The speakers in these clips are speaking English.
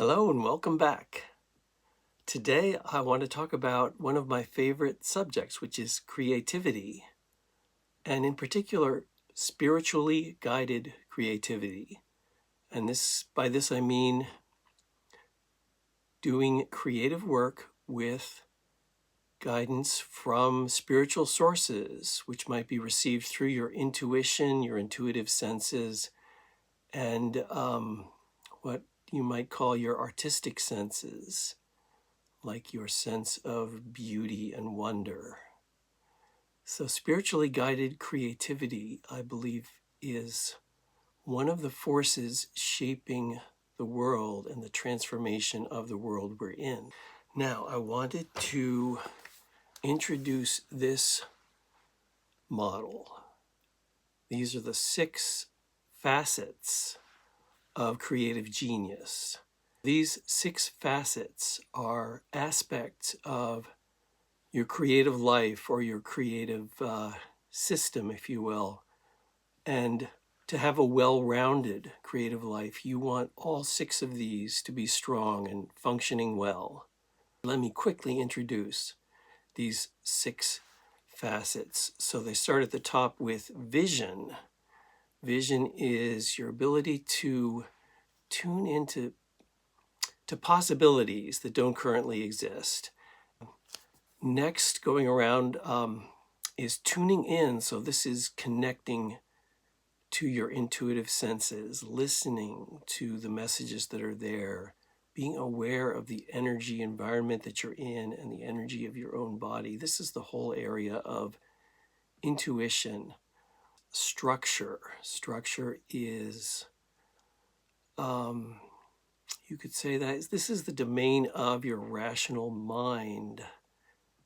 Hello and welcome back. Today I want to talk about one of my favorite subjects, which is creativity, and in particular, spiritually guided creativity. And by this I mean doing creative work with guidance from spiritual sources, which might be received through your intuition, your intuitive senses, and what you might call your artistic senses, like your sense of beauty and wonder. So spiritually guided creativity, I believe, is one of the forces shaping the world and the transformation of the world we're in. Now, I wanted to introduce this model. These are the 6 facets of creative genius. These 6 facets are aspects of your creative life or your creative system, if you will. And to have a well-rounded creative life, you want all 6 of these to be strong and functioning well. Let me quickly introduce these 6 facets. So they start at the top with vision. Vision is your ability to tune into possibilities that don't currently exist. Next, going around is tuning in. So this is connecting to your intuitive senses, listening to the messages that are there, being aware of the energy environment that you're in and the energy of your own body. This is the whole area of intuition. Structure. Structure is, you could say that this is the domain of your rational mind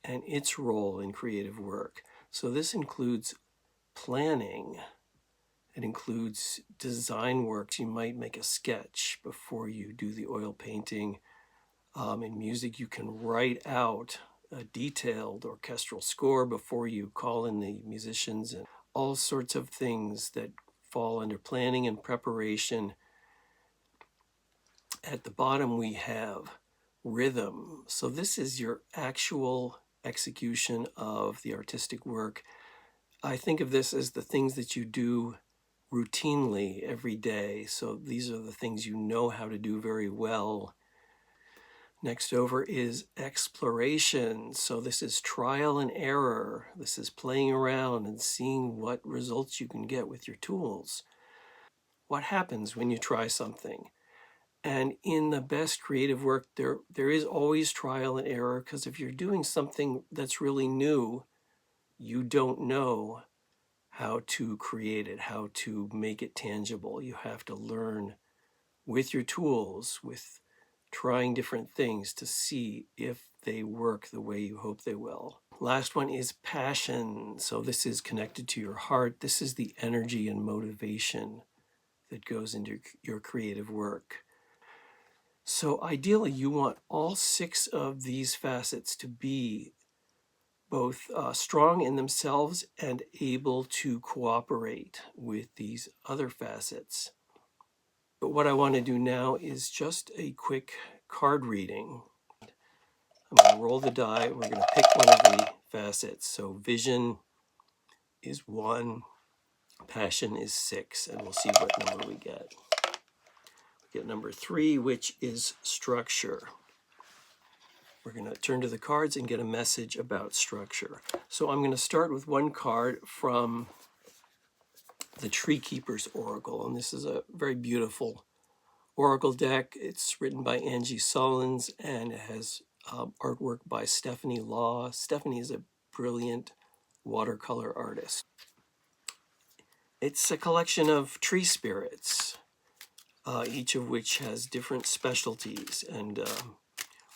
and its role in creative work. So this includes planning. It includes design works. You might make a sketch before you do the oil painting. In music, you can write out a detailed orchestral score before you call in the musicians, and all sorts of things that fall under planning and preparation. At the bottom, we have rhythm. So this is your actual execution of the artistic work. I think of this as the things that you do routinely every day. So these are the things you know how to do very well. Next over is exploration. So this is trial and error. This is playing around and seeing what results you can get with your tools. What happens when you try something? And in the best creative work, there is always trial and error, because if you're doing something that's really new, you don't know how to create it, how to make it tangible. You have to learn with your tools, with trying different things to see if they work the way you hope they will. Last one is passion. So this is connected to your heart. This is the energy and motivation that goes into your creative work. So ideally, you want all 6 of these facets to be both strong in themselves and able to cooperate with these other facets. But what I want to do now is just a quick card reading. I'm going to roll the die. We're going to pick one of the facets. So vision is 1, passion is 6, and we'll see what number we get. We get number 3, which is structure. We're going to turn to the cards and get a message about structure. So I'm going to start with one card from the Tree Keeper's Oracle, and this is a very beautiful oracle deck. It's written by Angie Solins, and it has artwork by Stephanie Law. Stephanie is a brilliant watercolor artist. It's a collection of tree spirits, each of which has different specialties, and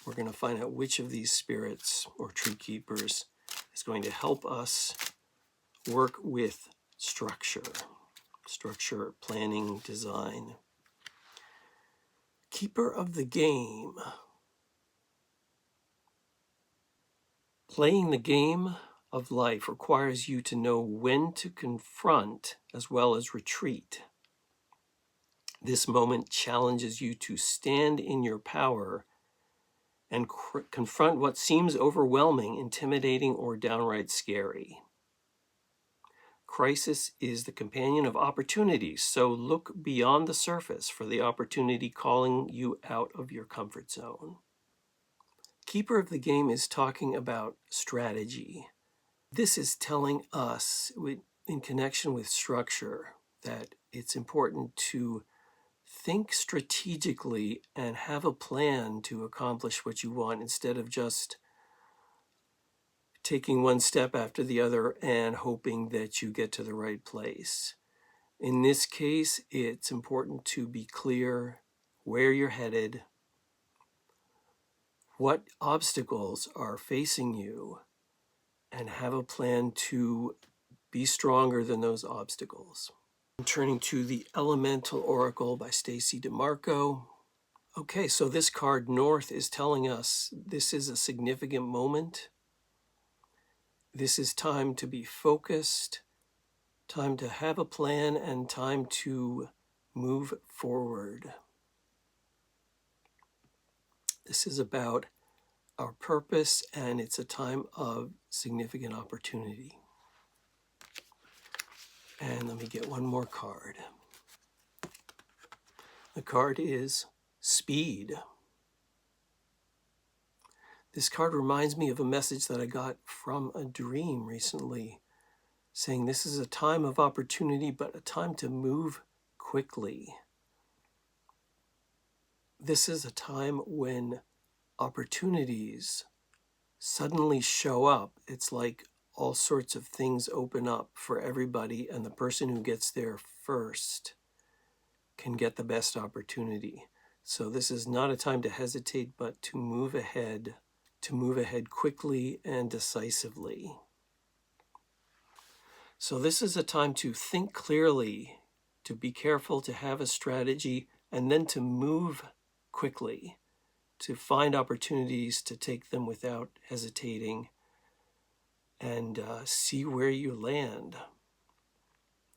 we're going to find out which of these spirits or tree keepers is going to help us work with structure, planning, design. Keeper of the game. Playing the game of life requires you to know when to confront as well as retreat. This moment challenges you to stand in your power and confront what seems overwhelming, intimidating, or downright scary. Crisis is the companion of opportunities, so look beyond the surface for the opportunity calling you out of your comfort zone. Keeper of the Game is talking about strategy. This is telling us, in connection with structure, that it's important to think strategically and have a plan to accomplish what you want instead of just taking one step after the other and hoping that you get to the right place. In this case, it's important to be clear where you're headed, what obstacles are facing you, and have a plan to be stronger than those obstacles. I'm turning to the Elemental Oracle by Stacy DeMarco. Okay, so this card, North, is telling us this is a significant moment. This is time to be focused, time to have a plan, and time to move forward. This is about our purpose, and it's a time of significant opportunity. And let me get one more card. The card is Speed. This card reminds me of a message that I got from a dream recently, saying this is a time of opportunity, but a time to move quickly. This is a time when opportunities suddenly show up. It's like all sorts of things open up for everybody, and the person who gets there first can get the best opportunity. So this is not a time to hesitate, but to move ahead quickly and decisively. So this is a time to think clearly, to be careful, to have a strategy, and then to move quickly, to find opportunities, to take them without hesitating, and see where you land.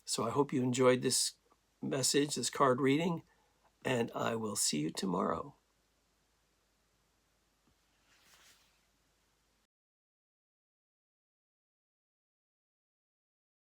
So I hope you enjoyed this message, this card reading, and I will see you tomorrow.